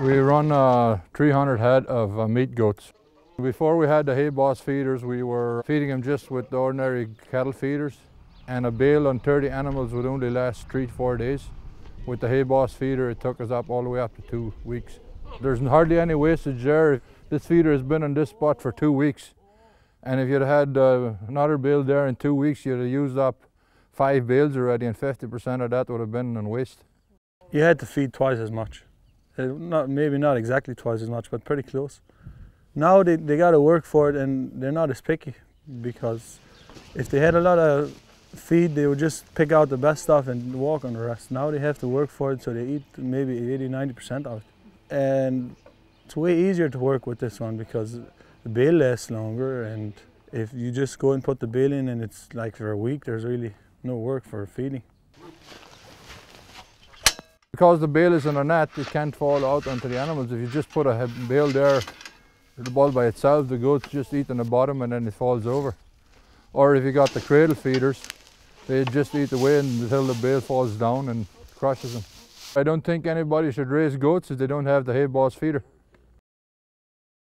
We run 300 head of meat goats. Before we had the HayBoss feeders, we were feeding them just with the ordinary cattle feeders, and a bale on 30 animals would only last 3 to 4 days. With the HayBoss feeder, it took us up all the way up to 2 weeks. There's hardly any wastage there. This feeder has been on this spot for 2 weeks, and if you'd had another bale there in 2 weeks, you'd have used up 5 bales already, and 50% of that would have been on waste. You had to feed twice as much. Maybe not exactly twice as much, but pretty close. Now they got to work for it, and they're not as picky, because if they had a lot of feed, they would just pick out the best stuff and walk on the rest. Now they have to work for it, so they eat maybe 80–90% of it. And it's way easier to work with this one because the bale lasts longer, and if you just go and put the bale in and it's like for a week, there's really no work for feeding. Because the bale is in a net, it can't fall out onto the animals. If you just put a bale there, the ball by itself, the goats just eat on the bottom and then it falls over. Or if you got the cradle feeders, they just eat away until the bale falls down and crushes them. I don't think anybody should raise goats if they don't have the HayBoss feeder.